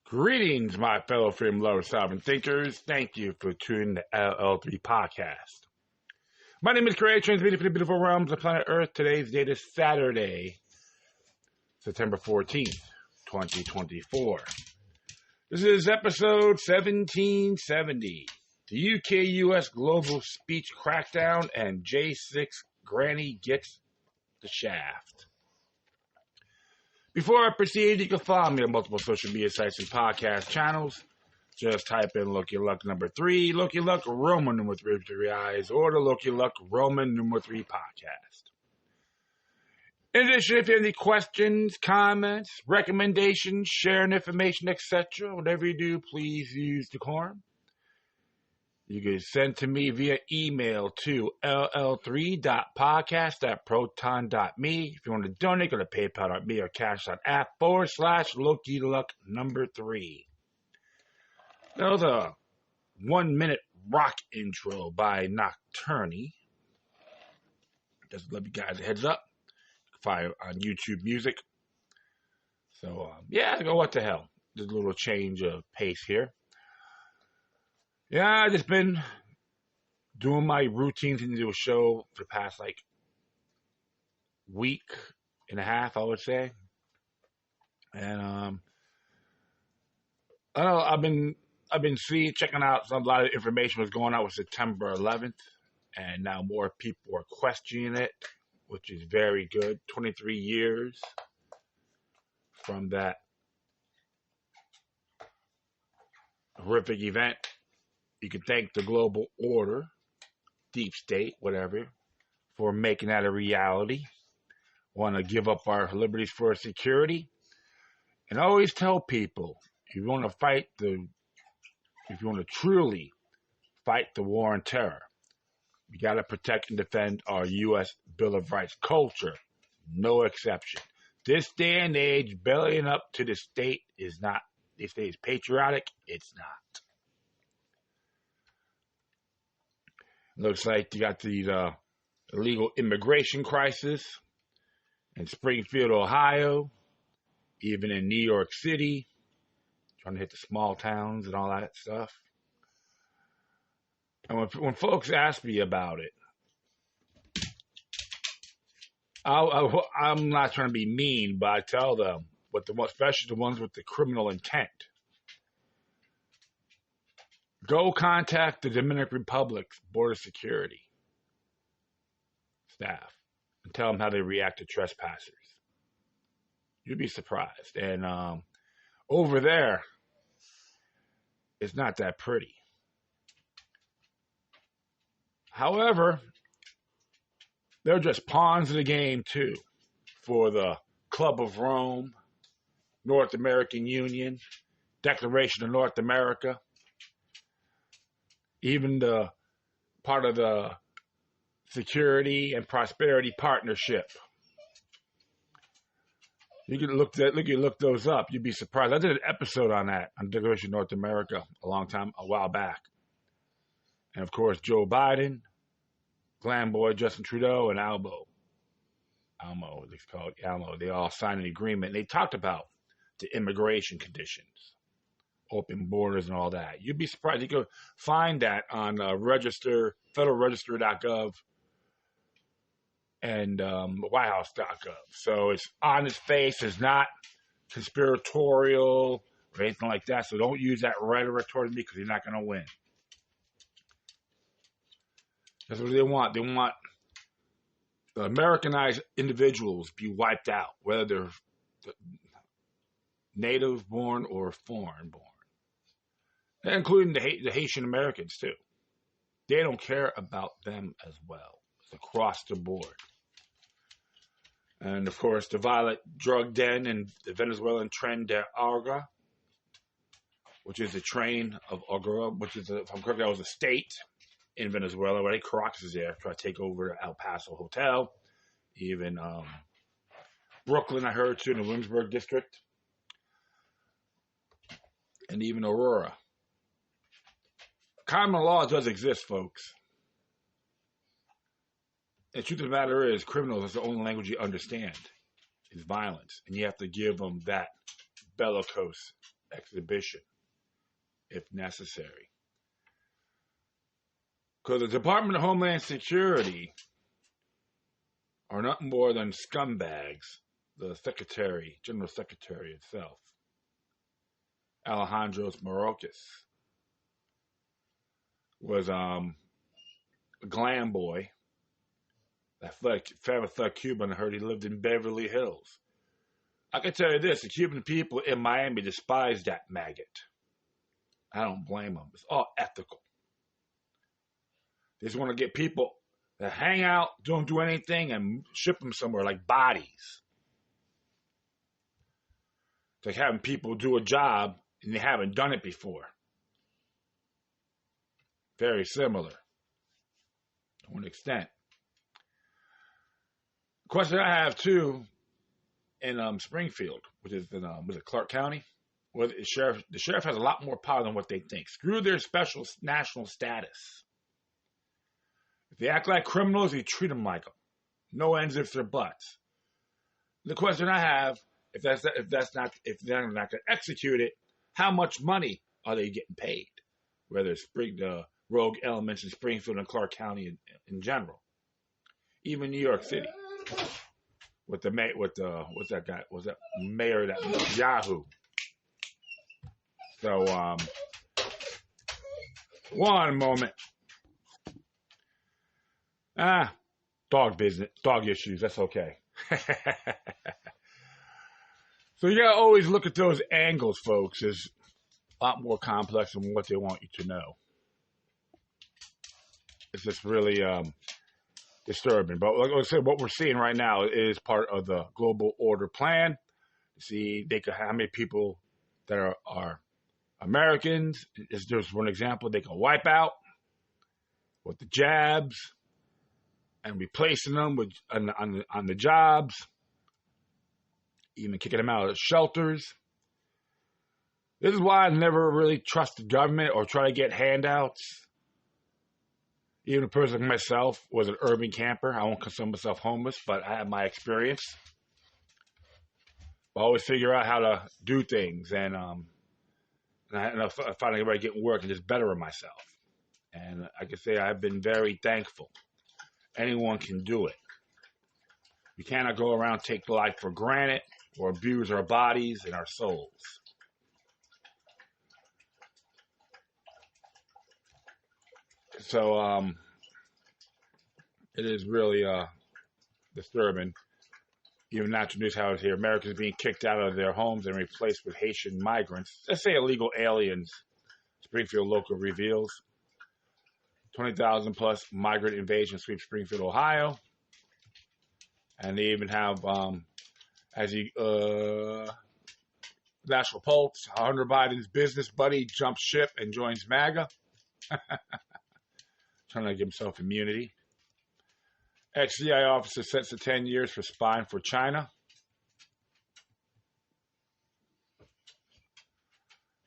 Greetings, my fellow freedom lovers, sovereign thinkers. Thank you for tuning to LL3 Podcast. My name is Craig, transmitting from the beautiful realms of planet Earth. Today's date is Saturday, September 14th, 2024. This is episode 1770. The UK-US global speech crackdown and J6 granny gets the shaft. Before I proceed, you can follow me on multiple social media sites and podcast channels. Just type in Loki Luck number 3, Loki Luck Roman number 3 with 3 eyes, or the Loki Luck Roman number 3 podcast. In addition, if you have any questions, comments, recommendations, sharing information, etc., whatever you do, please use decorum. You can send to me via email to ll3.podcast@proton.me. If you want to donate, go to paypal.me or cash.app/Loki Luck number 3. That was a 1-minute rock intro by Nocturnii. Just to let you guys a heads up. You can find it on YouTube Music. So, I go, what the hell? Just a little change of pace here. Yeah, I've just been doing my routines into a show for the past, week and a half, I would say. And, I don't know, I've been checking out a lot of information was going on with September 11th, and now more people are questioning it, which is very good. 23 years from that horrific event. You can thank the global order, deep state, whatever, for making that a reality. Want to give up our liberties for security. And I always tell people, if you want to truly fight the war on terror, you got to protect and defend our U.S. Bill of Rights culture. No exception. This day and age, bellying up to the state is not, they say it's patriotic, it's not. Looks like you got these illegal immigration crisis in Springfield, Ohio, even in New York City, trying to hit the small towns and all that stuff. And when folks ask me about it, I'm not trying to be mean, but I tell them, especially the ones with the criminal intent, go contact the Dominican Republic's Border Security staff and tell them how they react to trespassers. You'd be surprised. And over there, it's not that pretty. However, they're just pawns of the game, too, for the Club of Rome, North American Union, Declaration of North America, even the part of the Security and Prosperity Partnership. You can look those up. You'd be surprised. I did an episode on that, on Declaration of North America, a while back. And of course, Joe Biden, Glam Boy, Justin Trudeau, and Almo, it's called Almo. They all signed an agreement. And they talked about the immigration conditions, open borders, and all that. You'd be surprised. You could find that on federalregister.gov and whitehouse.gov. So it's on its face. It's not conspiratorial or anything like that. So don't use that rhetoric towards me because you're not going to win. That's what they want. They want the Americanized individuals be wiped out, whether they're native born or foreign born. Including the Haitian Americans, too. They don't care about them as well. It's across the board. And, of course, the violent drug den and the Venezuelan Tren de Aragua, which is the train of Aragua, which is, if I'm correct, that was a state in Venezuela, where Caracas is there, try to take over the El Paso Hotel. Even Brooklyn, I heard, too, in the Williamsburg district. And even Aurora. Common law does exist, folks. The truth of the matter is, criminals is the only language you understand is violence. And you have to give them that bellicose exhibition if necessary. Because the Department of Homeland Security are nothing more than scumbags. The Secretary, General Secretary itself, Alejandro Mayorkas, was a glam boy. That famous Cuban, I heard he lived in Beverly Hills. I can tell you this, the Cuban people in Miami despise that maggot. I don't blame them. It's all ethical. They just want to get people that hang out, don't do anything, and ship them somewhere like bodies. It's like having people do a job and they haven't done it before. Very similar to an extent. The question I have too in Springfield, which is in was it Clark County, where the sheriff has a lot more power than what they think. Screw their special national status. If they act like criminals, you treat them like them. No ends, ifs, or buts. The question I have, if they're not going to execute it, how much money are they getting paid? Whether it's the rogue elements in Springfield and Clark County in general, even New York City, what's that guy? Was that mayor that Yahoo? So one moment. Dog business, dog issues. That's okay. So you gotta always look at those angles, folks. It's a lot more complex than what they want you to know. It's just really disturbing. But like I said, what we're seeing right now is part of the global order plan. See, how many people that are Americans. Is just one example. They can wipe out with the jabs and replacing them with on the jobs, even kicking them out of shelters. This is why I never really trust the government or try to get handouts. Even a person like myself was an urban camper. I won't consider myself homeless, but I have my experience. I always figure out how to do things, and I finally everybody getting work and just bettering myself. And I can say I've been very thankful. Anyone can do it. We cannot go around take life for granted or abuse our bodies and our souls. So it is really disturbing. Even natural news how it's here. Americans being kicked out of their homes and replaced with Haitian migrants. Let's say illegal aliens. Springfield local reveals. 20,000 plus migrant invasion sweep Springfield, Ohio. And they even have, National Pulse, Hunter Biden's business buddy jumps ship and joins MAGA. Trying to give himself immunity. Ex-CIA officer sentenced to 10 years for spying for China.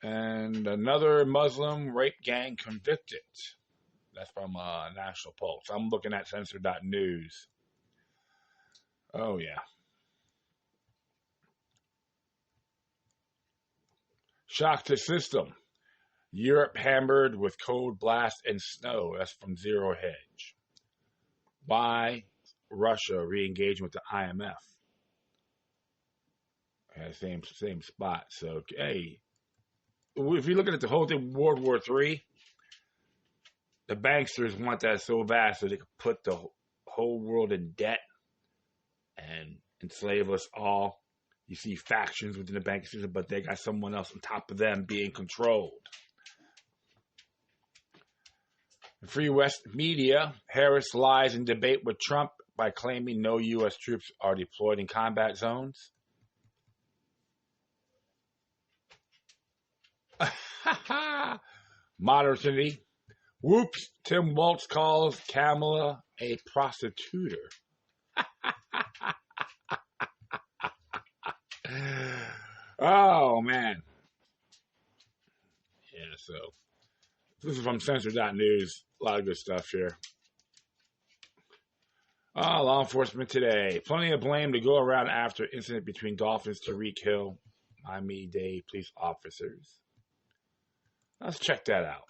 And another Muslim rape gang convicted. That's from National Pulse. I'm looking at censor.news. Oh, yeah. Shock to system. Europe hammered with cold blast and snow. That's from Zero Hedge. Why Russia re-engaging with the IMF? Yeah, same spot. So, hey, if you're looking at the whole thing, World War III, the banksters want that so bad so they could put the whole world in debt and enslave us all. You see factions within the banking system, but they got someone else on top of them being controlled. Free West media, Harris lies in debate with Trump by claiming no U.S. troops are deployed in combat zones. Modernity. Whoops, Tim Waltz calls Kamala a prostituter. Oh, man. Yeah, so this is from censor.news. A lot of good stuff here. Law enforcement today. Plenty of blame to go around after incident between Dolphins Tyreek Hill Miami-Dade police officers. Let's check that out.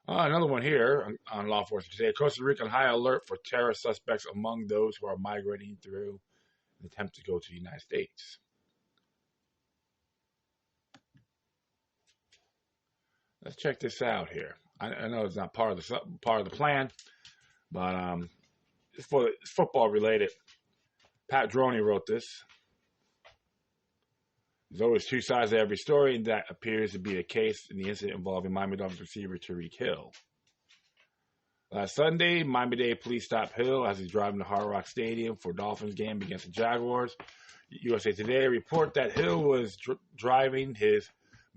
Another one here on law enforcement today. Costa Rica on high alert for terror suspects among those who are migrating through an attempt to go to the United States. Let's check this out here. I know it's not part of the plan, but it's football related. Pat Droney wrote this. There's always two sides to every story, and that appears to be the case in the incident involving Miami Dolphins receiver Tyreek Hill. Last Sunday, Miami-Dade police stopped Hill as he's driving to Hard Rock Stadium for Dolphins game against the Jaguars. USA Today report that Hill was driving his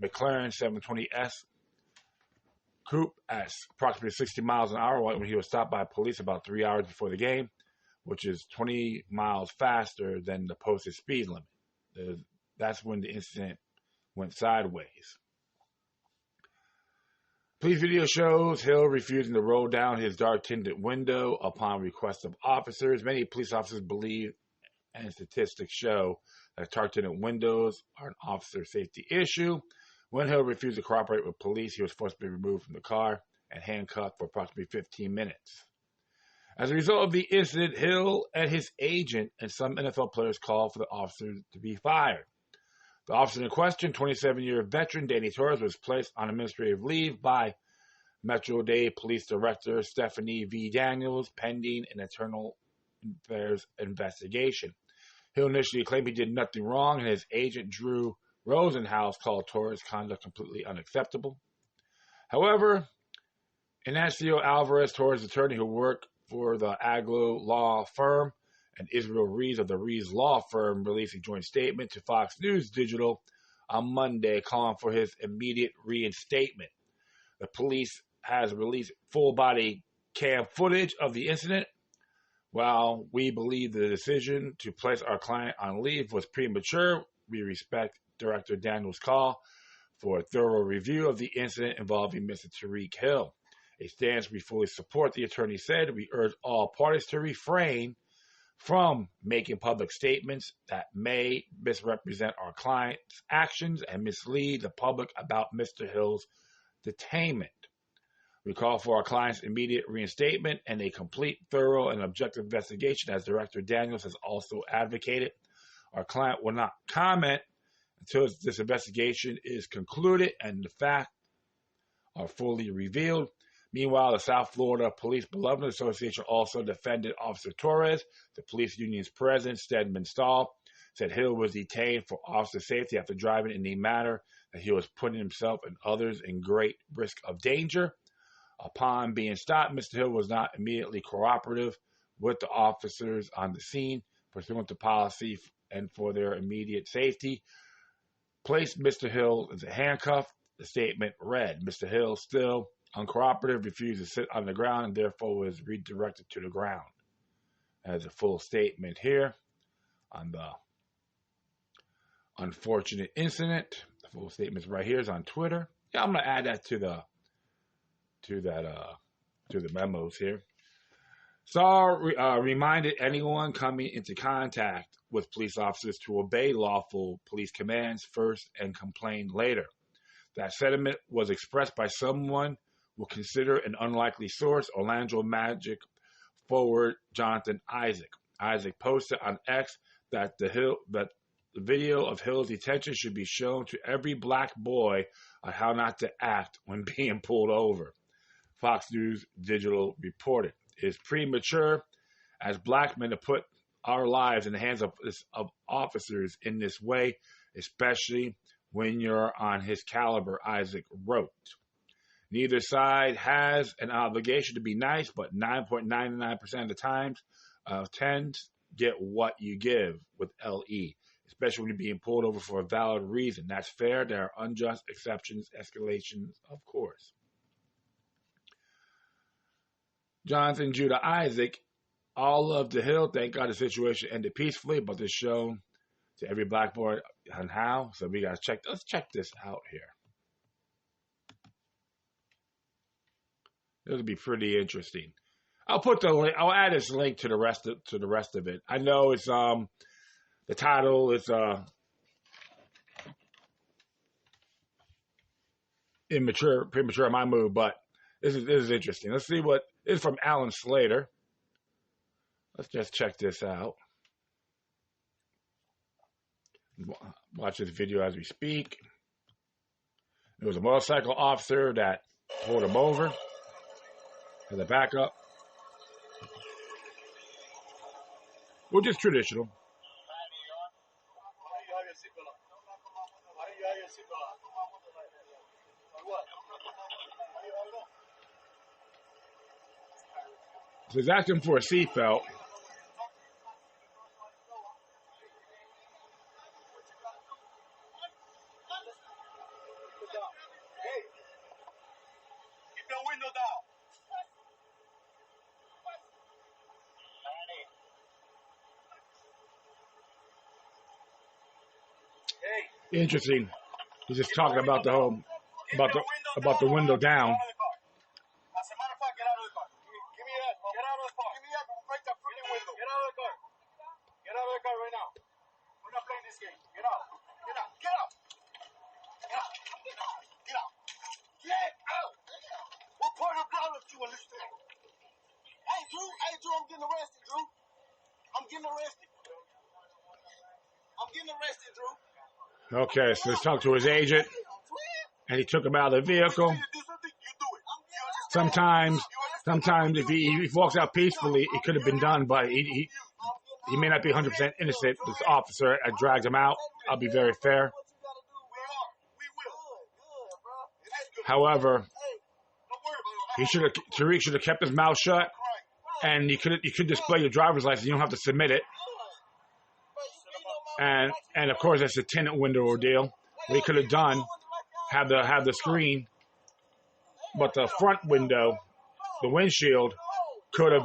McLaren 720S coupe at approximately 60 miles an hour when he was stopped by police about 3 hours before the game, which is 20 miles faster than the posted speed limit. That's when the incident went sideways. Police video shows Hill refusing to roll down his dark-tinted window upon request of officers. Many police officers believe, and statistics show, that dark-tinted windows are an officer safety issue. When Hill refused to cooperate with police, he was forced to be removed from the car and handcuffed for approximately 15 minutes. As a result of the incident, Hill and his agent and some NFL players called for the officers to be fired. The officer in question, 27-year veteran Danny Torres, was placed on administrative leave by Metro-Dade Police Director Stephanie V. Daniels, pending an internal affairs investigation. Hill initially claimed he did nothing wrong, and his agent, Drew Rosenhaus, called Torres' conduct completely unacceptable. However, Ignacio Alvarez, Torres' attorney who worked for the Aglo law firm, and Israel Rees of the Rees law firm, released a joint statement to Fox News Digital on Monday calling for his immediate reinstatement. The police has released full-body cam footage of the incident. While we believe the decision to place our client on leave was premature, we respect Director Daniels' call for a thorough review of the incident involving Mr. Tyreek Hill. A stance we fully support, the attorney said. We urge all parties to refrain from making public statements that may misrepresent our client's actions and mislead the public about Mr. Hill's detainment. We call for our client's immediate reinstatement and a complete, thorough, and objective investigation, as Director Daniels has also advocated. Our client will not comment until this investigation is concluded and the facts are fully revealed. Meanwhile, the South Florida Police Benevolent Association also defended Officer Torres. The police union's president, Stedman Stahl, said Hill was detained for officer safety after driving in a manner that he was putting himself and others in great risk of danger. Upon being stopped, Mr. Hill was not immediately cooperative with the officers on the scene, pursuant to policy and for their immediate safety. Placed Mr. Hill as a handcuff. The statement read, Mr. Hill, still uncooperative, refused to sit on the ground and therefore was redirected to the ground. As a full statement here on the unfortunate incident. The full statement is right here. It's on Twitter. Yeah, I'm gonna add that to the memos here. SAR reminded anyone coming into contact with police officers to obey lawful police commands first and complain later. That sentiment was expressed by someone we'll consider an unlikely source, Orlando Magic forward Jonathan Isaac. Isaac posted on X that the video of Hill's detention should be shown to every black boy on how not to act when being pulled over. Fox News Digital reported. It is premature as black men to put our lives in the hands of officers in this way, especially when you're on his caliber, Isaac wrote. Neither side has an obligation to be nice, but 9.99% of the times, tends get what you give with LE, especially when you're being pulled over for a valid reason. That's fair. There are unjust exceptions, escalations, of course. Jonathan Judah Isaac, all of the Hill, thank God the situation ended peacefully, but it's shown to every black boy on how. So we got to let's check this out here. It'll be pretty interesting. I'll put the link. I'll add this link to the rest of it. I know it's the title is immature, premature in my mood, but this is interesting. Let's see what this is from Alan Slater. Let's just check this out. Watch this video as we speak. There was a motorcycle officer that pulled him over as a backup, which is traditional. So he's asking for a seatbelt. Interesting. He's just talking about the whole about the window down. Okay, so he's talking to his agent, and he took him out of the vehicle. Sometimes if he walks out peacefully, it could have been done, but he may not be 100% innocent. This officer dragged him out. I'll be very fair. However, Tyreek should have kept his mouth shut, and you could display your driver's license. You don't have to submit it. And of course, that's a tenant window ordeal. What he could have done, have the screen, but the front window, the windshield, he could have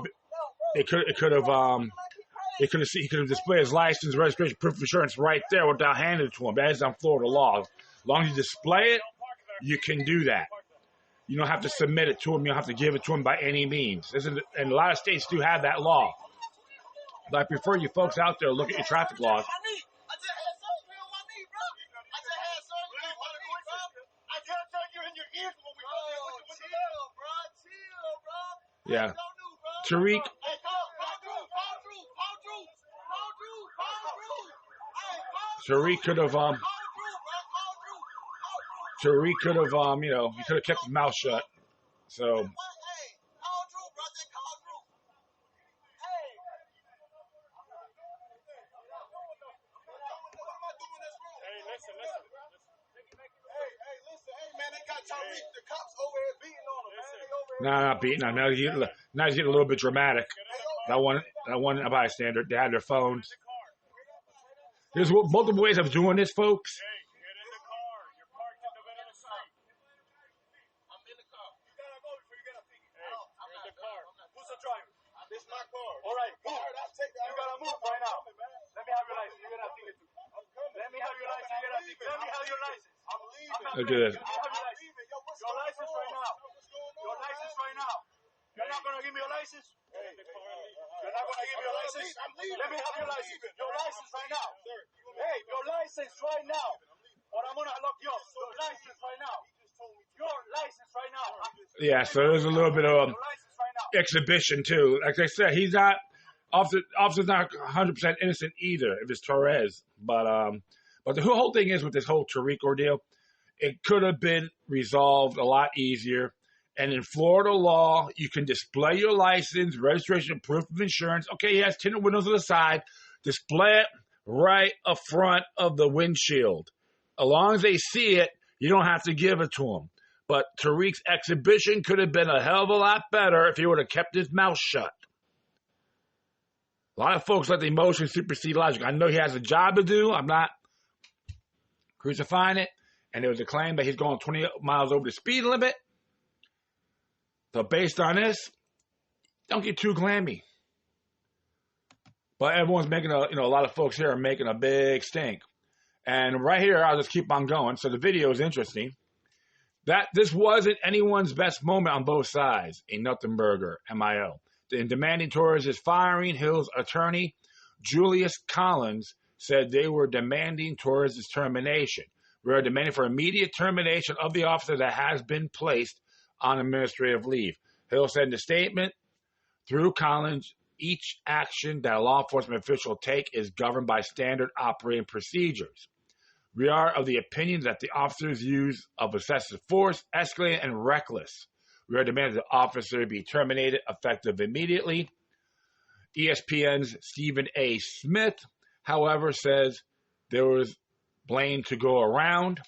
displayed his license, registration, proof of insurance right there without handing it to him. That is on Florida law. As long as you display it, you can do that. You don't have to submit it to him. You don't have to give it to him by any means. And a lot of states do have that law. But I prefer you folks out there look at your traffic laws. Yeah. Tyreek. Tyreek could have, he could have kept his mouth shut. So. No, not beating on. Now he's getting a little bit dramatic. That one a bystander. They had their phones. There's multiple ways of doing this, folks. Look at this. You're not going to give me your license? You're not going to give me your license? Let me have your license. Your license right now. Hey, your license right now. Or I'm going to lock you up. Your license right now. Your license right now. Yeah, so there's a little bit of exhibition, too. Like I said, he's not, officer's not 100% innocent either, if it's Torres. But the whole thing is with this whole Tyreek ordeal, it could have been resolved a lot easier. And in Florida law, you can display your license, registration, proof of insurance. Okay, he has tinted windows on the side. Display it right up front of the windshield. As long as they see it, you don't have to give it to them. But Tyreek's exhibition could have been a hell of a lot better if he would have kept his mouth shut. A lot of folks let the emotion supersede logic. I know he has a job to do. I'm not crucifying it. And there was a claim that he's going 20 miles over the speed limit. So based on this, don't get too glammy. But everyone's making a lot of folks here are making a big stink. And right here, I'll just keep on going. So the video is interesting. That this wasn't anyone's best moment on both sides. A nothing burger, MIO. In demanding Torres' firing, Hill's attorney, Julius Collins, said they were demanding Torres' termination. We are demanding for immediate termination of the officer that has been placed on administrative leave. Hill said in a statement, through Collins, each action that a law enforcement official take is governed by standard operating procedures. We are of the opinion that the officer's use of excessive force, escalated, and reckless. We are demanding the officer be terminated effective immediately. ESPN's Stephen A. Smith, however, says there was blame to go around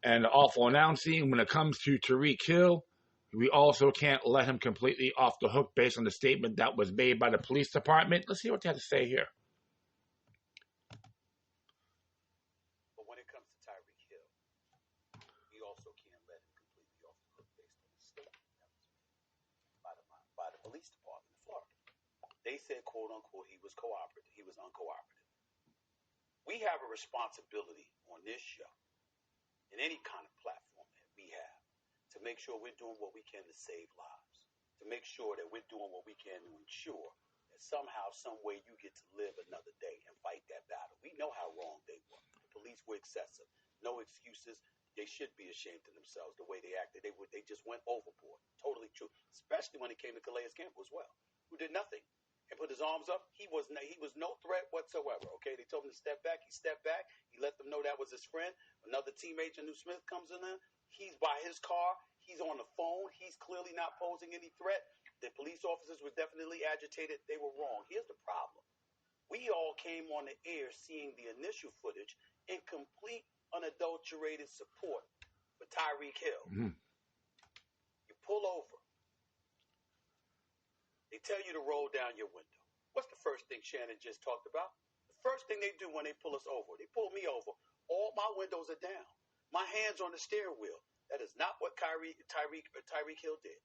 and awful announcing. When it comes to Tyreek Hill, we also can't let him completely off the hook based on the statement that was made by the police department. Let's see what they have to say here. But when it comes to Tyreek Hill, we also can't let him completely off the hook based on the statement that was made by the police department in Florida. They said, quote unquote, he was cooperative. He was uncooperative. We have a responsibility on this show, in any kind of platform that we have, to make sure we're doing what we can to save lives, to make sure that we're doing what we can to ensure that somehow, some way, you get to live another day and fight that battle. We know how wrong they were. The police were excessive. No excuses. They should be ashamed of themselves the way they acted. They just went overboard. Totally true. Especially when it came to Calais Campbell as well, who did nothing and put his arms up. He was no threat whatsoever. Okay, they told him to step back. He stepped back. He let them know that was his friend. Another teammate, Janu Smith, comes in there. He's by his car. He's on the phone. He's clearly not posing any threat. The police officers were definitely agitated. They were wrong. Here's the problem. We all came on the air seeing the initial footage in complete, unadulterated support for Tyreek Hill. Mm-hmm. You pull over. They tell you to roll down your window. What's the first thing Shannon just talked about? The first thing they do when they pull us over, they pull me over. All my windows are down. My hands on the steering wheel. That is not what Tyreek Hill did.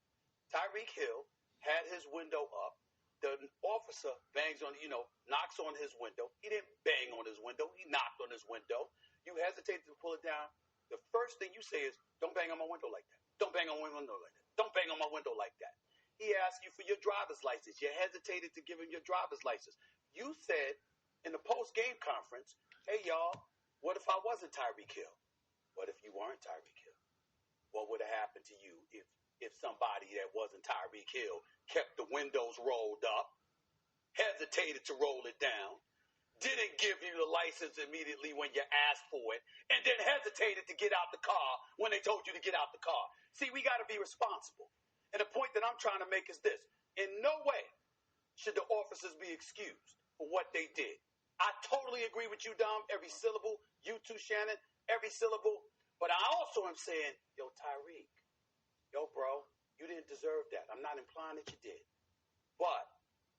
Tyreek Hill had his window up. The officer bangs on, knocks on his window. He didn't bang on his window. He knocked on his window. You hesitated to pull it down. The first thing you say is, don't bang on my window like that. Don't bang on my window like that. Don't bang on my window like that. He asked you for your driver's license. You hesitated to give him your driver's license. You said in the post-game conference, hey, y'all, what if I wasn't Tyreek Hill? What if you weren't Tyreek Hill? What would have happened to you if somebody that wasn't Tyreek Hill kept the windows rolled up, hesitated to roll it down, didn't give you the license immediately when you asked for it, and then hesitated to get out the car when they told you to get out the car? See, we got to be responsible. And the point that I'm trying to make is this. In no way should the officers be excused for what they did. I totally agree with you, Dom, every syllable. You too, Shannon, every syllable. But I also am saying, yo, Tyreek, yo, bro, you didn't deserve that. I'm not implying that you did. But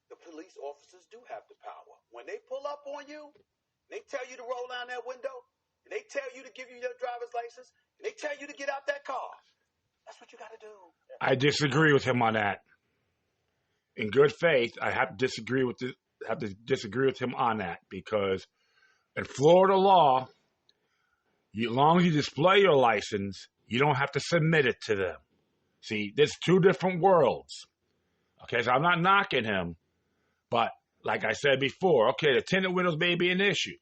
the police officers do have the power. When they pull up on you, they tell you to roll down that window, and they tell you to give you your driver's license, and they tell you to get out that car. That's what you got to do. I disagree with him on that. In good faith, I have to disagree with him on that, because in Florida law, as long as you display your license, you don't have to submit it to them. See, there's two different worlds. Okay, so I'm not knocking him, but like I said before, okay, the tinted windows may be an issue.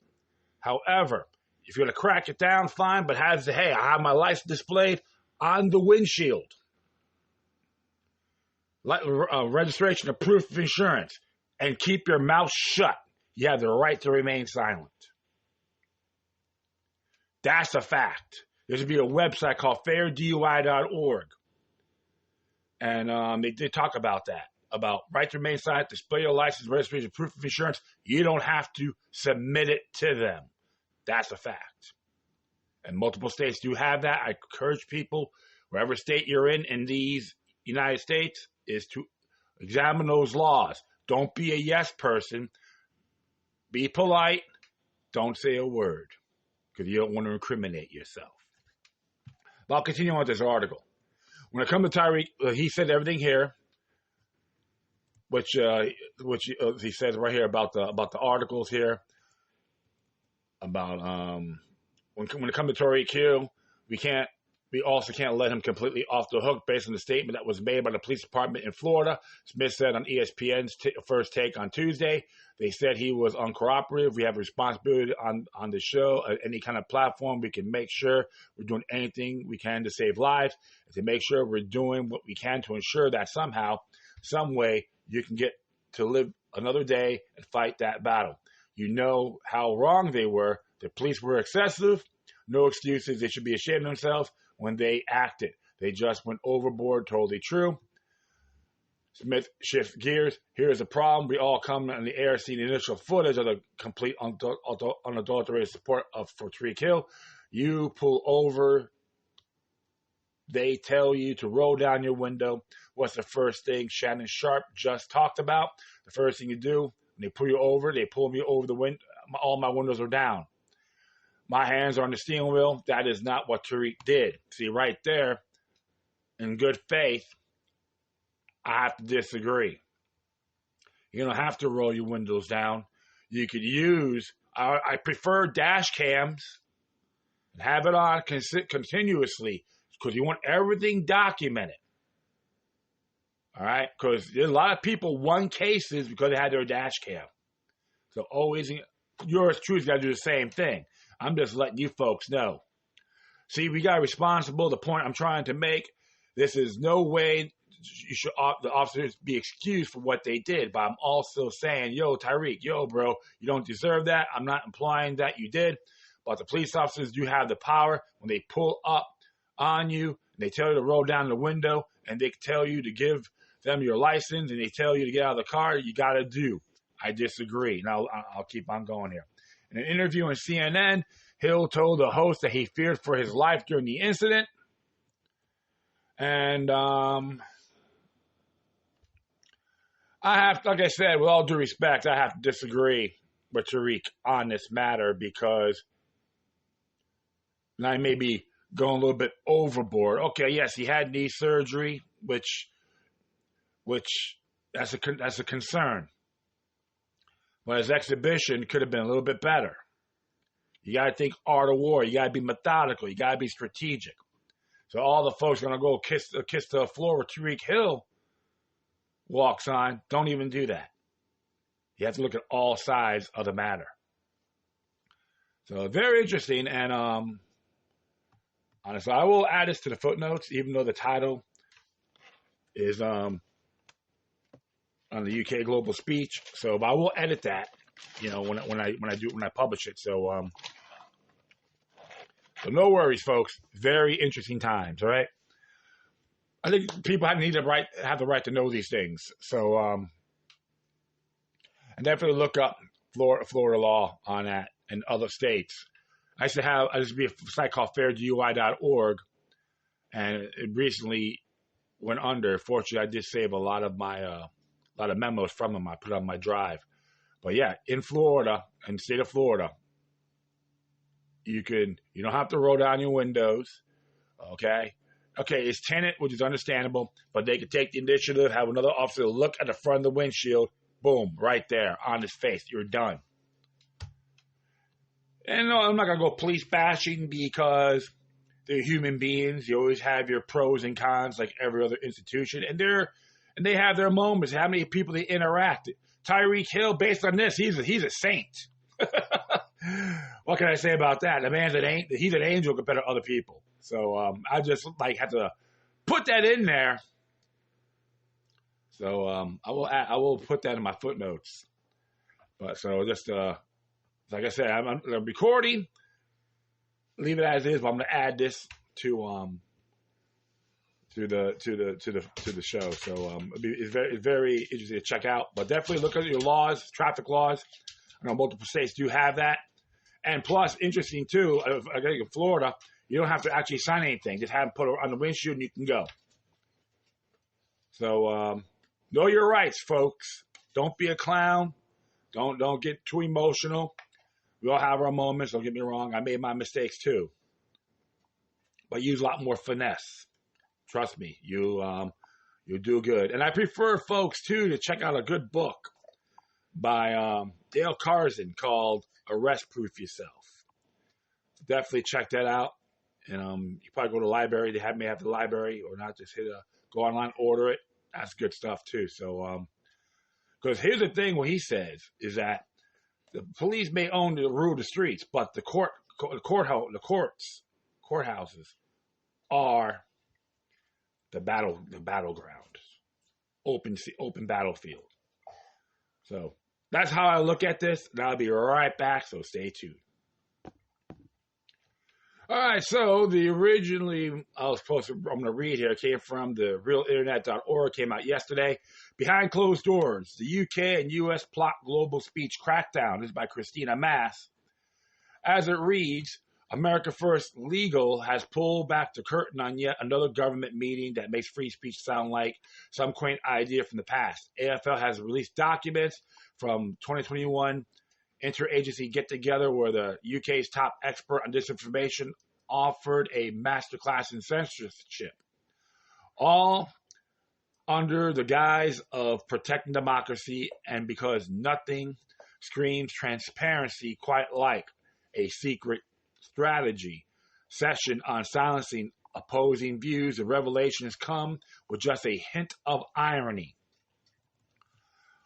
However, if you're going to crack it down, fine, but I have my license displayed on the windshield. Registration of proof of insurance, and keep your mouth shut. You have the right to remain silent. That's a fact. There should be a website called fairdui.org. And they talk about that, about right to remain silent, display your license, registration, proof of insurance. You don't have to submit it to them. That's a fact. And multiple states do have that. I encourage people, wherever state you're in these United States, is to examine those laws. Don't be a yes person. Be polite. Don't say a word, because you don't want to incriminate yourself. But I'll continue on with this article. When it comes to Tyreek, he said everything here, which he says right here about the articles here about when it comes to Tyreek Hill, we can't we also can't let him completely off the hook based on the statement that was made by the police department in Florida. Smith said on ESPN's First Take on Tuesday, they said he was uncooperative. We have a responsibility on the show, any kind of platform. We can make sure we're doing anything we can to save lives, and to make sure we're doing what we can to ensure that somehow, some way, you can get to live another day and fight that battle. You know how wrong they were. The police were excessive. No excuses. They should be ashamed of themselves when they acted. They just went overboard, totally true. Smith shifts gears. Here's the problem. We all come on the air seeing the initial footage of the complete unadulterated support for Tyreek Hill. You pull over. They tell you to roll down your window. What's the first thing Shannon Sharpe just talked about? The first thing you do, when they pull you over, they pull me over the window. All my windows are down. My hands are on the steering wheel. That is not what Tyreek did. See, right there, in good faith, I have to disagree. You don't have to roll your windows down. You could use, I prefer dash cams and have it on continuously because you want everything documented. All right? Because there's a lot of people won cases because they had their dash cam. So always, yours truly's got to do the same thing. I'm just letting you folks know. See, we got responsible. The point I'm trying to make, this is no way the officers be excused for what they did. But I'm also saying, yo, Tyreek, yo, bro, you don't deserve that. I'm not implying that you did. But the police officers do have the power when they pull up on you, and they tell you to roll down the window, and they tell you to give them your license, and they tell you to get out of the car. You got to do. I disagree. Now, I'll keep on going here. In an interview on CNN, Hill told the host that he feared for his life during the incident. And I have, like I said, with all due respect, I have to disagree with Tyreek on this matter because I may be going a little bit overboard. Okay, yes, he had knee surgery, which that's a concern. But his exhibition could have been a little bit better. You got to think art of war. You got to be methodical. You got to be strategic. So all the folks are going to go kiss the floor where Tyreek Hill walks on. Don't even do that. You have to look at all sides of the matter. So very interesting. And honestly, I will add this to the footnotes, even though the title is on the UK Global Speech. So, but I will edit that, when I publish it. So no worries, folks. Very interesting times. All right. I think people have the right to know these things. So, and definitely look up Florida law on that in other states. I used to be a site called fairdui.org, and it recently went under. Fortunately, I did save a lot of my memos from them. I put on my drive. But yeah, in Florida, in the state of Florida, you don't have to roll down your windows. Okay, it's tenant, which is understandable, but they could take the initiative, have another officer look at the front of the windshield, boom, right there on his face. You're done. And no, I'm not gonna go police bashing because they're human beings. You always have your pros and cons, like every other institution, and they have their moments. How many people they interacted? Tyreek Hill, based on this, he's a saint. What can I say about that? The man's he's an angel compared to other people. So I just have to put that in there. So I will put that in my footnotes. But so just like I said, I'm recording. Leave it as is, but I'm going to add this to the show. So it's very interesting to check out. But definitely look at your laws, traffic laws. I know multiple states do have that. And plus, interesting too, I think in Florida, you don't have to actually sign anything. Just have them put it on the windshield and you can go. So know your rights, folks. Don't be a clown. Don't get too emotional. We all have our moments. Don't get me wrong. I made my mistakes too. But use a lot more finesse. Trust me, you'll do good. And I prefer folks too to check out a good book by Dale Carson called Arrest Proof Yourself. Definitely check that out. And you probably go to the library. They may have the library, or not. Just go online, order it. That's good stuff too. So, because here's the thing: what he says is that the police may own the rule of the streets, but the courthouses are the battleground, open battlefield. So that's how I look at this, and I'll be right back. So stay tuned. All right, so I'm going to read here, came from the realinternet.org, came out yesterday. Behind closed doors, the UK and US plot global speech crackdown. This is by Christina Mass. As it reads, America First Legal has pulled back the curtain on yet another government meeting that makes free speech sound like some quaint idea from the past. AFL has released documents from 2021 interagency get-together where the UK's top expert on disinformation offered a masterclass in censorship, all under the guise of protecting democracy, and because nothing screams transparency quite like a secret strategy session on silencing opposing views. The revelations come with just a hint of irony.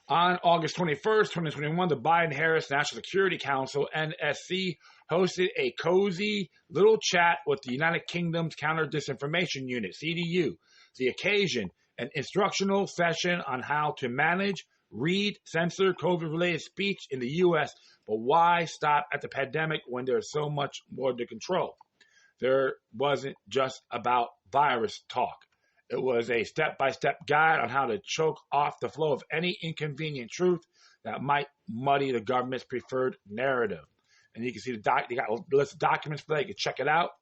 On August 21st, 2021, the Biden-Harris National Security Council, NSC, hosted a cozy little chat with the United Kingdom's Counter-Disinformation Unit, CDU. The occasion, an instructional session on how to manage, read, censor COVID-related speech in the U.S., but why stop at the pandemic when there's so much more to control? There wasn't just about virus talk. It was a step-by-step guide on how to choke off the flow of any inconvenient truth that might muddy the government's preferred narrative. And you can see they got a list of documents for that. You can check it out.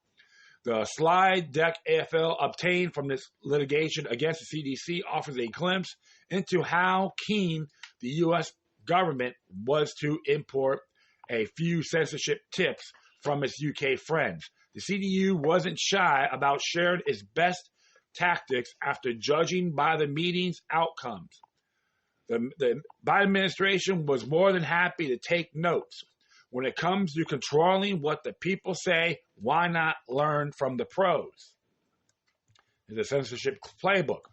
The slide deck AFL obtained from this litigation against the CDC offers a glimpse into how keen the U.S. government was to import a few censorship tips from its UK friends. The CDU wasn't shy about sharing its best tactics after judging by the meeting's outcomes. The Biden administration was more than happy to take notes. When it comes to controlling what the people say, why not learn from the pros? It's a censorship playbook.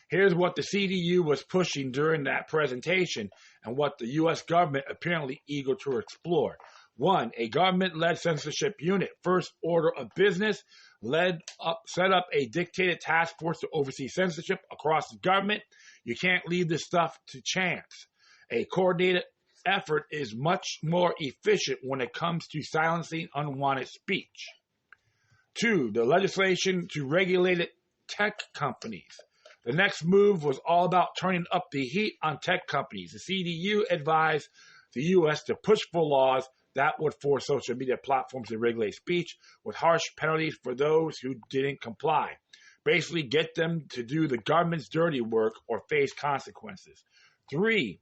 Here's what the CDU was pushing during that presentation and what the U.S. government apparently eager to explore. 1, a government-led censorship unit. First order of business, set up a dictated task force to oversee censorship across the government. You can't leave this stuff to chance. A coordinated effort is much more efficient when it comes to silencing unwanted speech. 2, the legislation to regulate tech companies. The next move was all about turning up the heat on tech companies. The CDU advised the U.S. to push for laws that would force social media platforms to regulate speech with harsh penalties for those who didn't comply. Basically, get them to do the government's dirty work or face consequences. 3,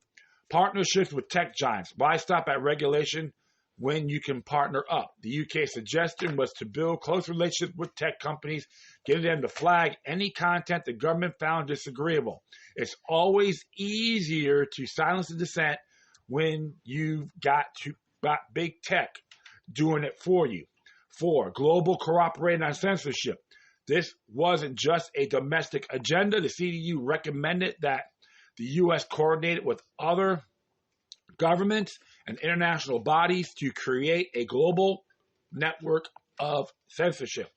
partnerships with tech giants. Why stop at regulation when you can partner up? The UK suggestion was to build close relationships with tech companies, getting them to flag any content the government found disagreeable. It's always easier to silence the dissent when you've got big tech doing it for you. 4, global cooperating on censorship. This wasn't just a domestic agenda. The CDU recommended that the U.S. coordinated with other governments and international bodies to create a global network of censorship.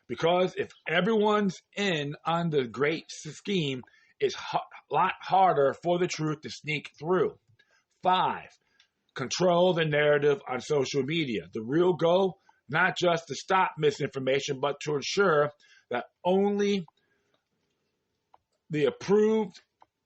Because if everyone's in on the great scheme, it's a lot harder for the truth to sneak through. 5, control the narrative on social media. The real goal, not just to stop misinformation, but to ensure that only the approved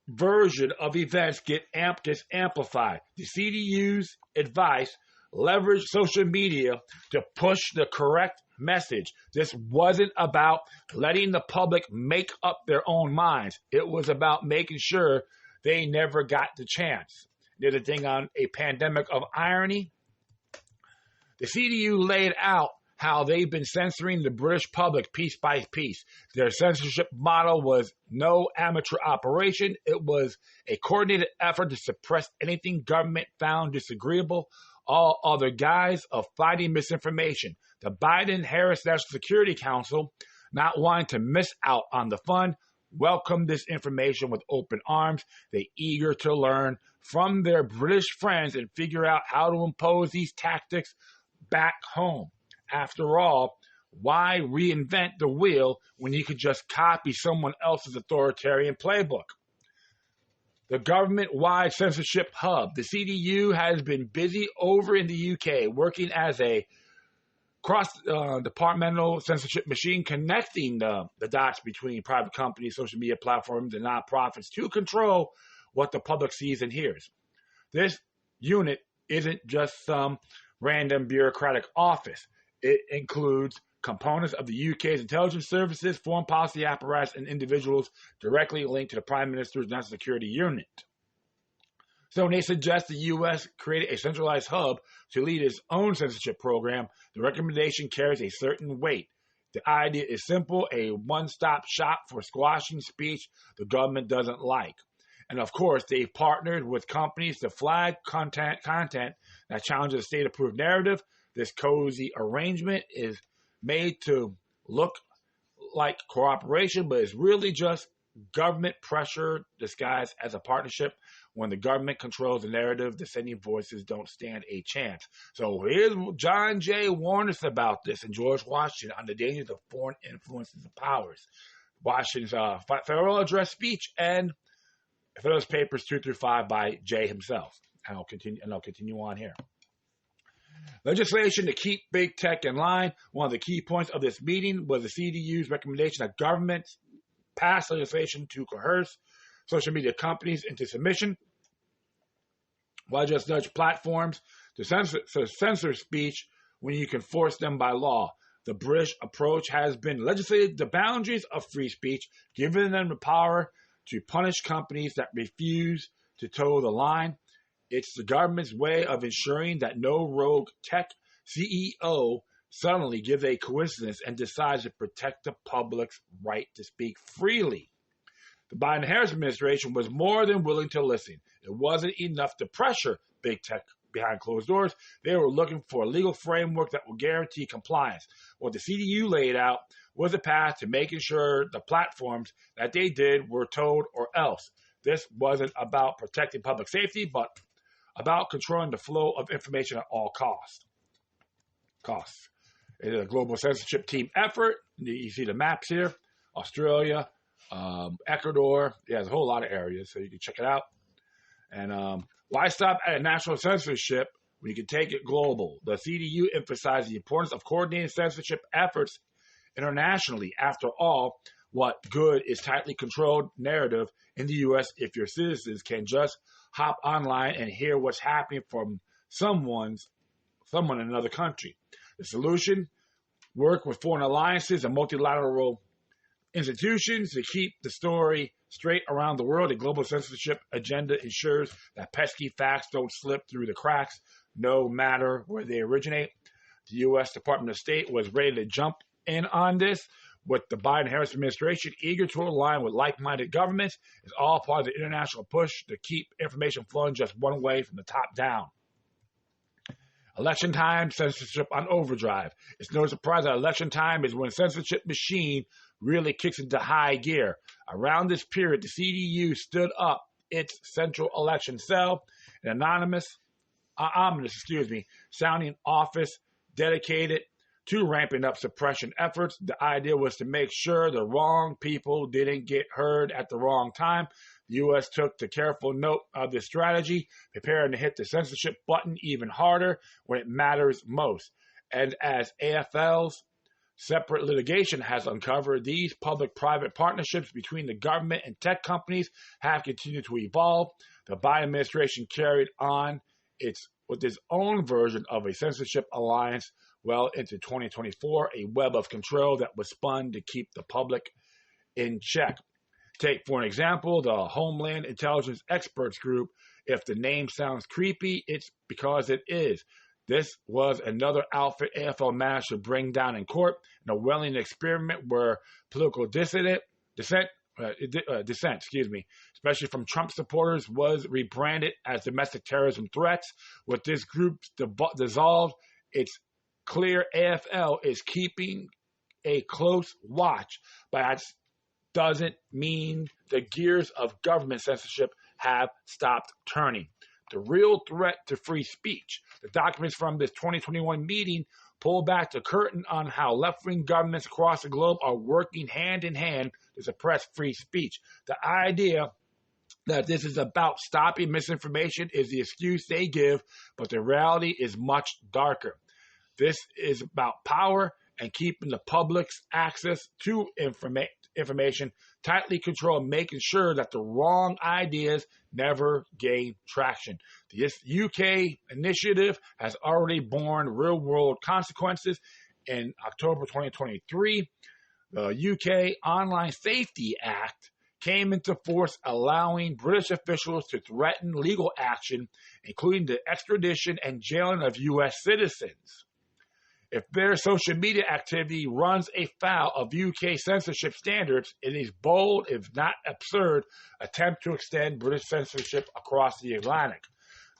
version of events gets amplified. The CDU's advice leveraged social media to push the correct message. This wasn't about letting the public make up their own minds. It was about making sure they never got the chance. There's a thing on a pandemic of irony. The CDU laid out how they've been censoring the British public piece by piece. Their censorship model was no amateur operation. It was a coordinated effort to suppress anything government found disagreeable, all other guise of fighting misinformation. The Biden-Harris National Security Council, not wanting to miss out on the fun, welcomed this information with open arms. They're eager to learn from their British friends and figure out how to impose these tactics back home. After all, why reinvent the wheel when you could just copy someone else's authoritarian playbook? The government-wide censorship hub, the CDU, has been busy over in the UK working as a cross-departmental censorship machine, connecting the dots between private companies, social media platforms, and nonprofits to control what the public sees and hears. This unit isn't just some random bureaucratic office. It includes components of the UK's intelligence services, foreign policy apparatus, and individuals directly linked to the Prime Minister's National Security Unit. So when they suggest the U.S. create a centralized hub to lead its own censorship program, the recommendation carries a certain weight. The idea is simple, a one-stop shop for squashing speech the government doesn't like. And of course, they've partnered with companies to flag content that challenges the state-approved narrative. This cozy arrangement is made to look like cooperation, but it's really just government pressure disguised as a partnership. When the government controls the narrative, dissenting voices don't stand a chance. So here's John Jay warned us about this in George Washington on the dangers of foreign influences and powers. Washington's farewell address speech and Federalist Papers 2 through 5 by Jay himself. And I'll continue on here. Legislation to keep big tech in line. One of the key points of this meeting was the CDU's recommendation that governments pass legislation to coerce social media companies into submission, while just nudge platforms to censor speech when you can force them by law. The British approach has been legislated the boundaries of free speech, giving them the power to punish companies that refuse to toe the line. It's the government's way of ensuring that no rogue tech CEO suddenly gives a coincidence and decides to protect the public's right to speak freely. The Biden-Harris administration was more than willing to listen. It wasn't enough to pressure big tech behind closed doors. They were looking for a legal framework that will guarantee compliance. What the CDU laid out was a path to making sure the platforms that they did were told or else. This wasn't about protecting public safety, but about controlling the flow of information at all costs. It is a global censorship team effort. You see the maps here. Australia, Ecuador. There's a whole lot of areas, so you can check it out. And why stop at a national censorship when you can take it global? The CDU emphasized the importance of coordinating censorship efforts internationally. After all, what good is tightly controlled narrative in the U.S. if your citizens can just hop online and hear what's happening from someone in another country? The solution: work with foreign alliances and multilateral institutions to keep the story straight around the world. A global censorship agenda ensures that pesky facts don't slip through the cracks, no matter where they originate. The U.S. Department of State was ready to jump in on this, with the Biden-Harris administration eager to align with like-minded governments. It's all part of the international push to keep information flowing just one way from the top down. Election time, censorship on overdrive. It's no surprise that election time is when censorship machine really kicks into high gear. Around this period, the CDU stood up its Central Election Cell, an ominous sounding office dedicated to ramping up suppression efforts. The idea was to make sure the wrong people didn't get heard at the wrong time. The U.S. took the careful note of this strategy, preparing to hit the censorship button even harder when it matters most. And as AFL's separate litigation has uncovered, these public-private partnerships between the government and tech companies have continued to evolve. The Biden administration carried on with its own version of a censorship alliance well into 2024, a web of control that was spun to keep the public in check. Take, for an example, the Homeland Intelligence Experts Group. If the name sounds creepy, it's because it is. This was another outfit AFL managed to bring down in court in a willing experiment where political dissent dissent, especially from Trump supporters, was rebranded as domestic terrorism threats. With this group dissolved, it's clear AFL is keeping a close watch, but that doesn't mean the gears of government censorship have stopped turning. The real threat to free speech. The documents from this 2021 meeting pull back the curtain on how left-wing governments across the globe are working hand in hand to suppress free speech. The idea that this is about stopping misinformation is the excuse they give, but the reality is much darker. This is about power and keeping the public's access to information tightly controlled, making sure that the wrong ideas never gain traction. This UK initiative has already borne real-world consequences. In October 2023, the UK Online Safety Act came into force, allowing British officials to threaten legal action, including the extradition and jailing of US citizens if their social media activity runs afoul of UK censorship standards. It is bold, if not absurd, attempt to extend British censorship across the Atlantic.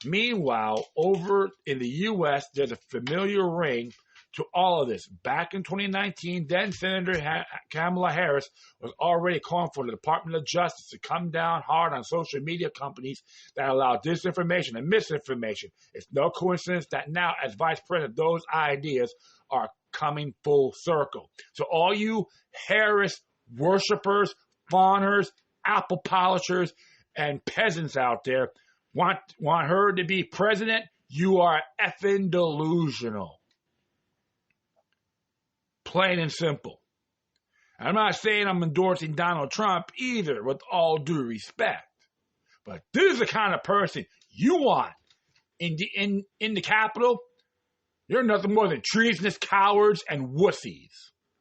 Meanwhile, over in the US, there's a familiar ring to all of this. Back in 2019, then Senator Kamala Harris was already calling for the Department of Justice to come down hard on social media companies that allow disinformation and misinformation. It's no coincidence that now, as vice president, those ideas are coming full circle. So all you Harris worshipers, fawners, apple polishers, and peasants out there want her to be president, you are effing delusional. Plain and simple. I'm not saying I'm endorsing Donald Trump either, with all due respect. But this is the kind of person you want in the Capitol. You're nothing more than treasonous cowards and wussies.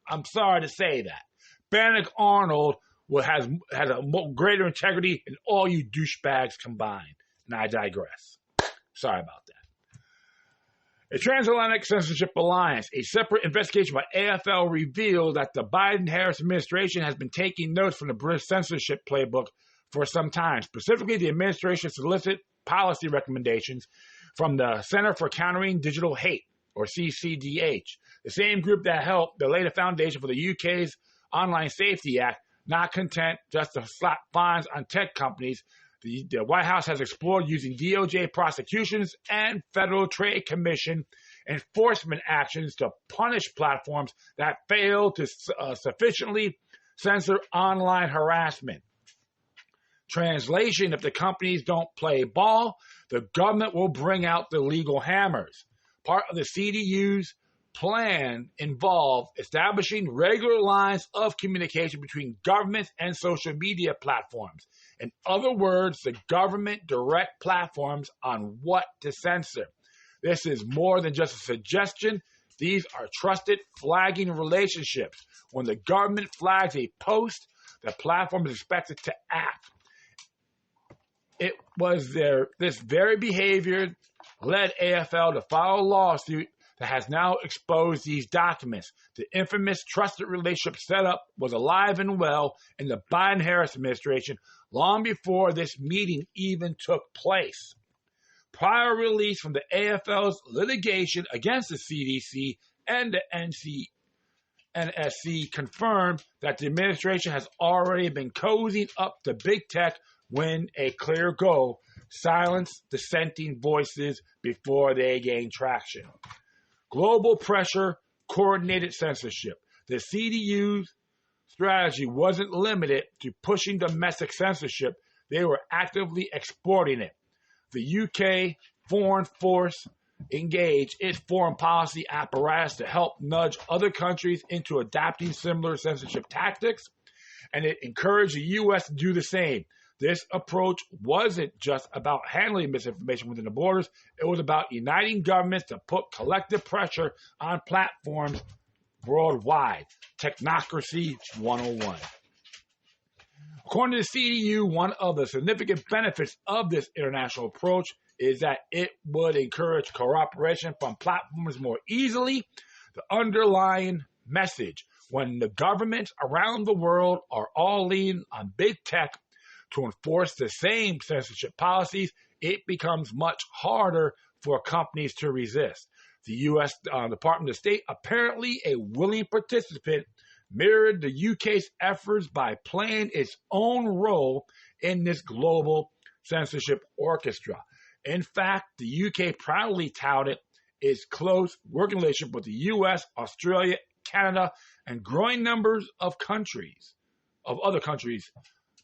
I'm sorry to say that. Benedict Arnold has a greater integrity than all you douchebags combined. And I digress. Sorry about that. A Transatlantic Censorship Alliance, a separate investigation by AFL, revealed that the Biden-Harris administration has been taking notes from the British censorship playbook for some time. Specifically, the administration solicited policy recommendations from the Center for Countering Digital Hate, or CCDH, the same group that helped lay the foundation for the UK's Online Safety Act. Not content just to slap fines on tech companies, the White House has explored using DOJ prosecutions and Federal Trade Commission enforcement actions to punish platforms that fail to sufficiently censor online harassment. Translation: if the companies don't play ball, the government will bring out the legal hammers. Part of the CDU's plan involved establishing regular lines of communication between governments and social media platforms. In other words, the government direct platforms on what to censor. This is more than just a suggestion. These are trusted flagging relationships. When the government flags a post, the platform is expected to act. It was this very behavior led AFL to file a lawsuit that has now exposed these documents. The infamous trusted relationship setup was alive and well in the Biden-Harris administration long before this meeting even took place. Prior release from the AFL's litigation against the CDC and the NSC confirmed that the administration has already been cozying up to big tech when a clear goal: silence dissenting voices before they gain traction. Global pressure, coordinated censorship. The CDU's strategy wasn't limited to pushing domestic censorship. They were actively exporting it. The UK Foreign Force engaged its foreign policy apparatus to help nudge other countries into adopting similar censorship tactics, and it encouraged the U.S. to do the same. This approach wasn't just about handling misinformation within the borders. It was about uniting governments to put collective pressure on platforms worldwide. Technocracy 101. According to the CDU, one of the significant benefits of this international approach is that it would encourage cooperation from platforms more easily. The underlying message: When the governments around the world are all leaning on big tech to enforce the same censorship policies, it becomes much harder for companies to resist. The U.S. Department of State, apparently a willing participant, mirrored the UK's efforts by playing its own role in this global censorship orchestra. In fact, the UK proudly touted its close working relationship with the US, Australia, Canada, and growing numbers of other countries.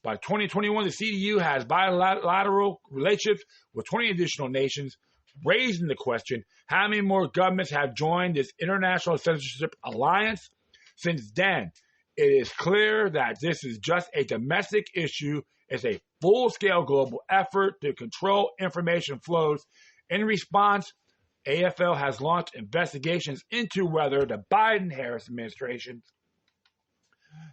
By 2021, the CDU has bilateral relationships with 20 additional nations, raising the question, how many more governments have joined this international censorship alliance? Since then, it is clear that this is just a domestic issue. It's a full-scale global effort to control information flows. In response, AFL has launched investigations into whether the Biden-Harris administration's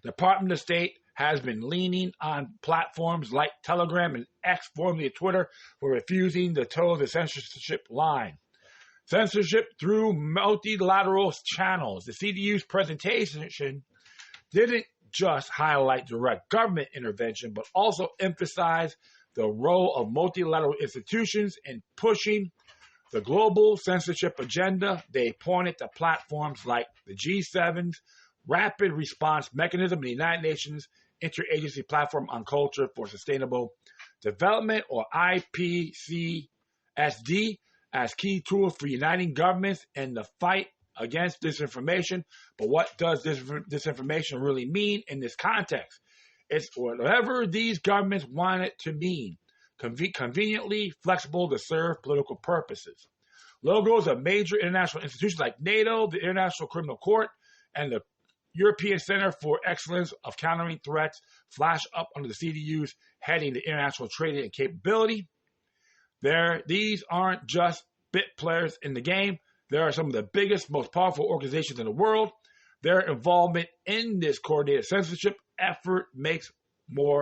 Department of State has been leaning on platforms like Telegram and X, formerly Twitter, for refusing to toe the censorship line. Censorship through multilateral channels. The CDU's presentation didn't just highlight direct government intervention, but also emphasize the role of multilateral institutions in pushing the global censorship agenda. They pointed to platforms like the G7's Rapid Response Mechanism and the United Nations Interagency Platform on Culture for Sustainable Development, or IPCSD, as key tools for uniting governments in the fight against disinformation. But what does disinformation really mean in this context? It's whatever these governments want it to mean, conveniently flexible to serve political purposes. Logos of major international institutions like NATO, the International Criminal Court, and the European Center for Excellence of Countering Threats flash up under the CDU's heading, the International Trading and Capability. These aren't just bit players in the game. They are some of the biggest, most powerful organizations in the world. Their involvement in this coordinated censorship effort makes one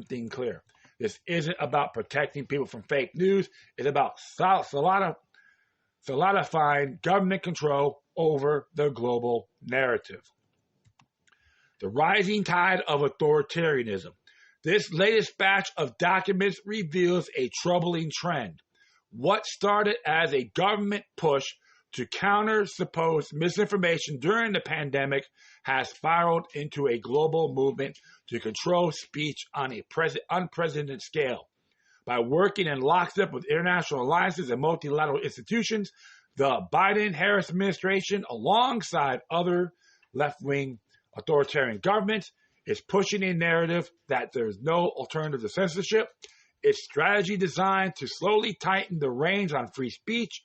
thing clear. This isn't about protecting people from fake news. It's about solidifying government control over the global narrative. The rising tide of authoritarianism. This latest batch of documents reveals a troubling trend. What started as a government push to counter supposed misinformation during the pandemic has spiraled into a global movement to control speech on an unprecedented scale. By working in lockstep with international alliances and multilateral institutions, the Biden-Harris administration, alongside other left-wing authoritarian governments, is pushing a narrative that there's no alternative to censorship. Its strategy designed to slowly tighten the reins on free speech,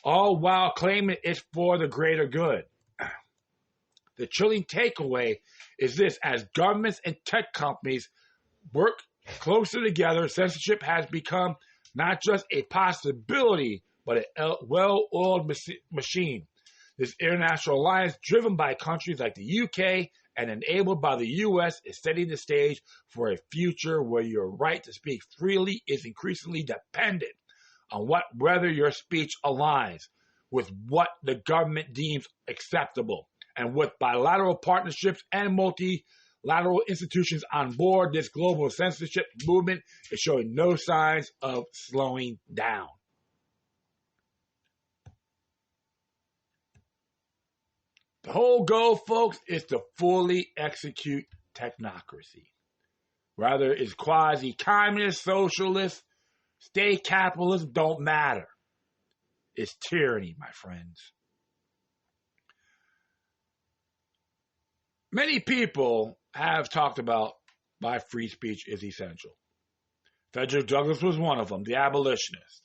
all while claiming it's for the greater good. The chilling takeaway is this: as governments and tech companies work closer together, censorship has become not just a possibility, but a well-oiled machine. This international alliance, driven by countries like the UK and enabled by the US, is setting the stage for a future where your right to speak freely is increasingly dependent on whether your speech aligns with what the government deems acceptable. And with bilateral partnerships and multilateral institutions on board, this global censorship movement is showing no signs of slowing down. The whole goal, folks, is to fully execute technocracy. Whether it's quasi-communist, socialist, state capitalism, don't matter. It's tyranny, my friends. Many people have talked about why free speech is essential. Frederick Douglass was one of them, the abolitionist.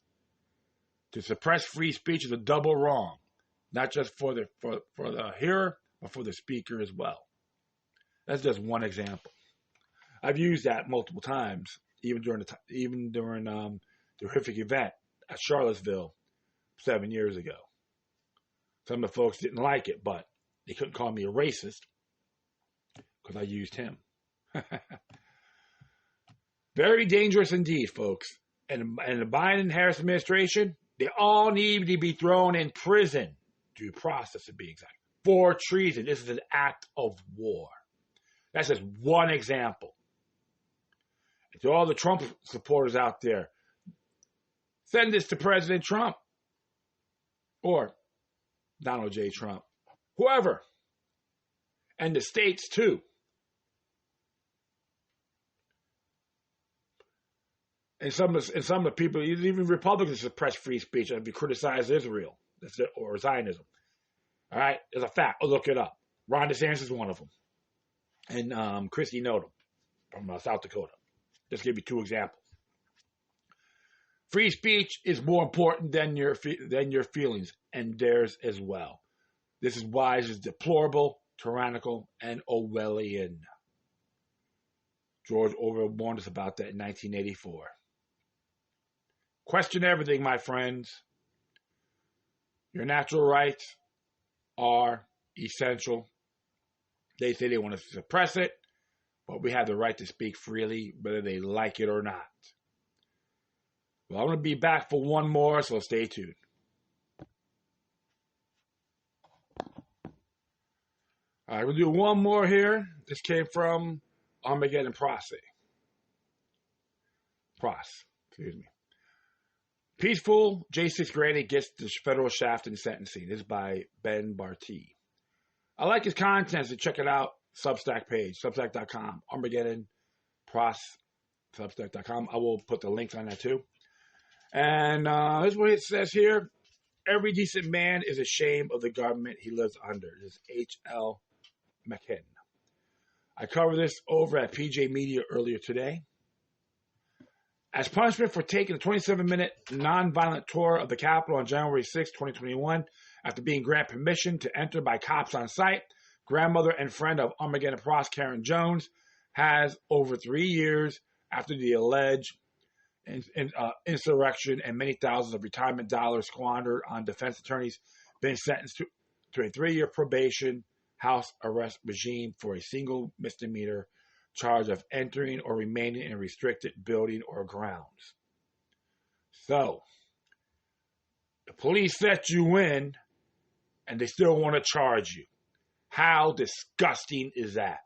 To suppress free speech is a double wrong, not just for the hearer, but for the speaker as well. That's just one example. I've used that multiple times, even during the horrific event at Charlottesville 7 years ago. Some of the folks didn't like it, but they couldn't call me a racist because I used him. Very dangerous indeed, folks. And the Biden-Harris administration, they all need to be thrown in prison. Due process, to be exact. for treason. This is an act of war. That's just one example. And to all the Trump supporters out there, send this to President Trump or Donald J. Trump, whoever, and the states too. And some of the people, even Republicans, suppress free speech if you criticize Israel or Zionism. All right, it's a fact. I'll look it up. Ron DeSantis is one of them, and Christy Notem from South Dakota. Just give you two examples. Free speech is more important than your feelings, and theirs as well. This is why it is deplorable, tyrannical, and Orwellian. George Orwell warned us about that in 1984. Question everything, my friends. Your natural rights are essential. They say they want to suppress it, but we have the right to speak freely, whether they like it or not. Well, I'm going to be back for one more, so stay tuned. All right, we'll do one more here. This came from Armageddon Pross, excuse me. Peaceful J6 graded gets the federal shaft in sentencing. This is by Ben Barty. I like his content, so check it out. Substack page, substack.com. Armageddon Pross, substack.com. I will put the links on that too. And here's what it says here. Every decent man is ashamed of the government he lives under. This is H.L. McKinn. I covered this over at PJ Media earlier today. As punishment for taking a 27-minute nonviolent tour of the Capitol on January 6, 2021, after being granted permission to enter by cops on site, grandmother and friend of Armageddon Pross, Karen Jones, has, over 3 years after the alleged insurrection and many thousands of retirement dollars squandered on defense attorneys, been sentenced to a 3-year probation house arrest regime for a single misdemeanor charge of entering or remaining in a restricted building or grounds. So, the police set you in, and they still want to charge you. How disgusting is that?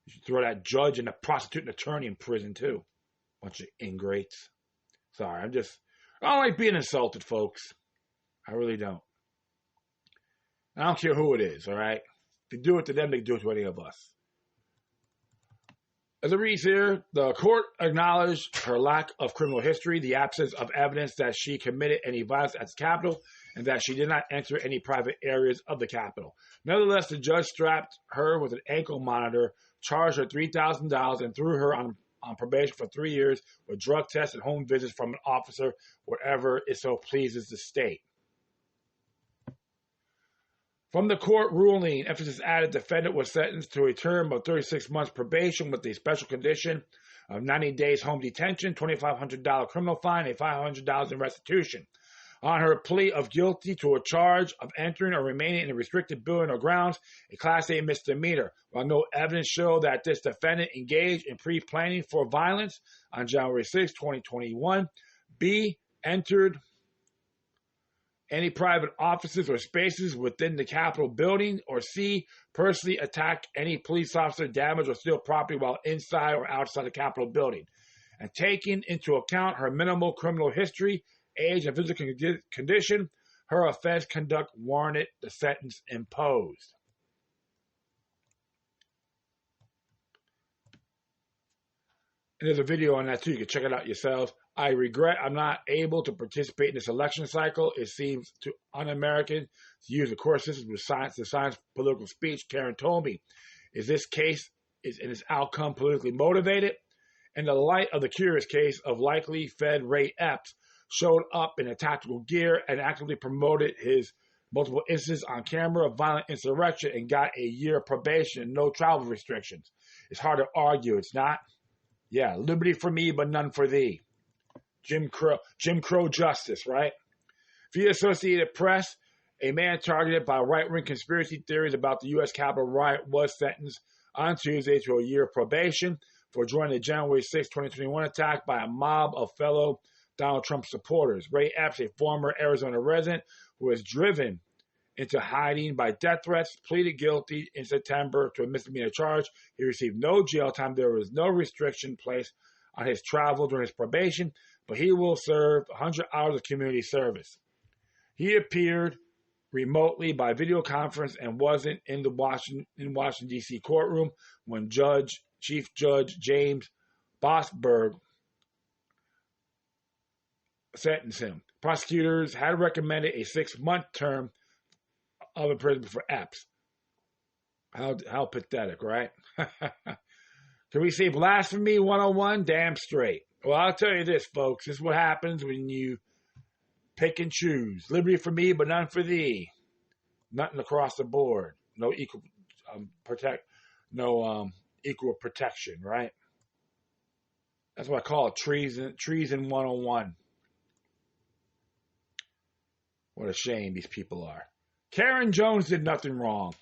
You should throw that judge and the prostitute and attorney in prison, too. Bunch of ingrates. Sorry, I don't like being insulted, folks. I really don't. I don't care who it is, all right? If you do it to them, they do it to any of us. As it reads here, the court acknowledged her lack of criminal history, the absence of evidence that she committed any violence at the Capitol, and that she did not enter any private areas of the Capitol. Nevertheless, the judge strapped her with an ankle monitor, charged her $3,000, and threw her on probation for 3 years with drug tests and home visits from an officer wherever it so pleases the state. From the court ruling, emphasis added, defendant was sentenced to a term of 36 months probation with a special condition of 90 days home detention, $2,500 criminal fine, and $500 in restitution. On her plea of guilty to a charge of entering or remaining in a restricted building or grounds, a Class A misdemeanor, while no evidence showed that this defendant engaged in pre-planning for violence on January 6, 2021, B, entered any private offices or spaces within the Capitol building, or C, personally attack any police officer, damage or steal property while inside or outside the Capitol building. And taking into account her minimal criminal history, age, and physical condition, her offense conduct warranted the sentence imposed. And there's a video on that too. You can check it out yourselves. I regret I'm not able to participate in this election cycle. It seems too un-American to use the court system to silence political speech. Karen told me, is this case is in its outcome politically motivated? In the light of the curious case of likely Fed Ray Epps showed up in a tactical gear and actively promoted his multiple instances on camera of violent insurrection and got a year probation and no travel restrictions. It's hard to argue, it's not? Yeah, liberty for me, but none for thee. Jim Crow justice, right? Via Associated Press, a man targeted by right-wing conspiracy theories about the U.S. Capitol riot was sentenced on Tuesday to a year of probation for joining the January 6, 2021 attack by a mob of fellow Donald Trump supporters. Ray Epps, a former Arizona resident who has driven into hiding by death threats, pleaded guilty in September to a misdemeanor charge. He received no jail time. There was no restriction placed on his travel during his probation, but he will serve 100 hours of community service. He appeared remotely by video conference and wasn't in the Washington, D.C. courtroom when Chief Judge James Bosberg sentenced him. Prosecutors had recommended a 6-month term of imprisonment for Epps. How pathetic, right? Can we say blasphemy 101? Damn straight. Well, I'll tell you this, folks. This is what happens when you pick and choose. Liberty for me, but none for thee. Nothing across the board. No equal equal protection, right? That's what I call it, treason 101. What a shame these people are. Karen Jones did nothing wrong.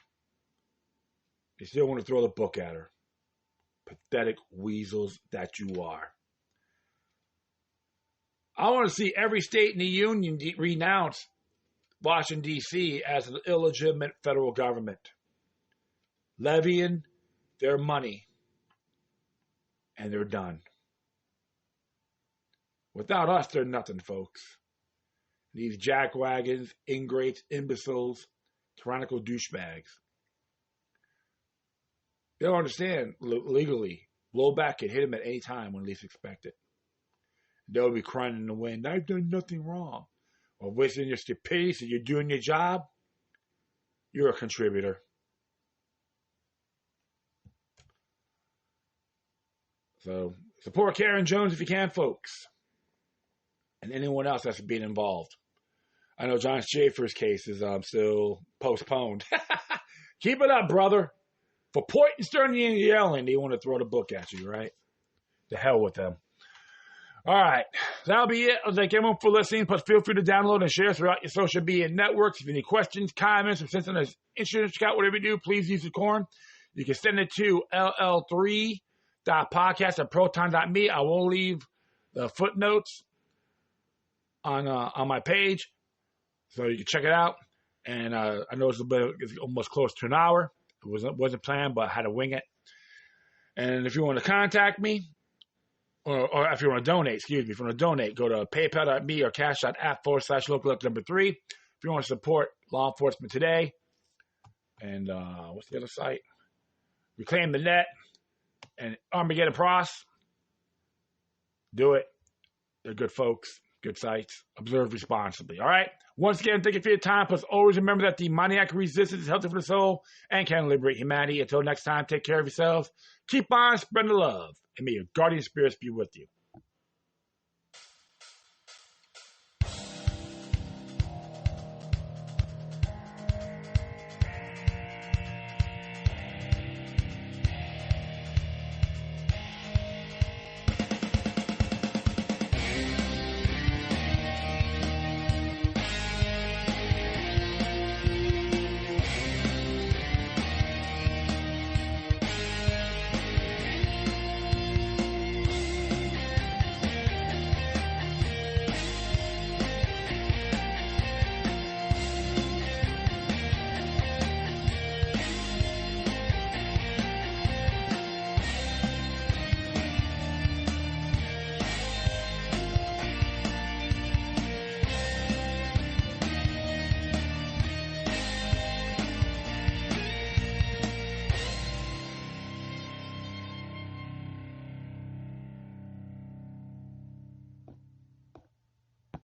You still want to throw the book at her. Pathetic weasels that you are. I want to see every state in the union renounce Washington, D.C. as an illegitimate federal government, levying their money, and they're done. Without us, they're nothing, folks. These jackwagons, ingrates, imbeciles, tyrannical douchebags. They don't understand legally. Blowback can hit them at any time when least expect it. They'll be crying in the wind. I've done nothing wrong. Or wasting your stupidity so you're doing your job. You're a contributor. So support Karen Jones if you can, folks. And anyone else that's being involved. I know John Schaefer's case is still postponed. Keep it up, brother. For pointing, stirring, and yelling, they want to throw the book at you, right? The hell with them. All right. That'll be it. Thank everyone for listening. Plus, feel free to download and share throughout your social media networks. If you have any questions, comments, or something that's insurance account, whatever you do, please use the corn. You can send it to ll3.podcast@proton.me. I will leave the footnotes on my page, so you can check it out. And I know it's almost close to an hour. It wasn't planned, but I had to wing it. And if you want to contact me, or if you want to donate, if you want to donate, go to paypal.me or cash.app/local3. If you want to support law enforcement today, and what's the other site? Reclaim the Net and Armageddon Pros. Do it. They're good folks, good sites. Observe responsibly. All right? Once again, thank you for your time. Plus, always remember that demoniac resistance is healthy for the soul and can liberate humanity. Until next time, take care of yourselves. Keep on spreading the love. And may your guardian spirits be with you.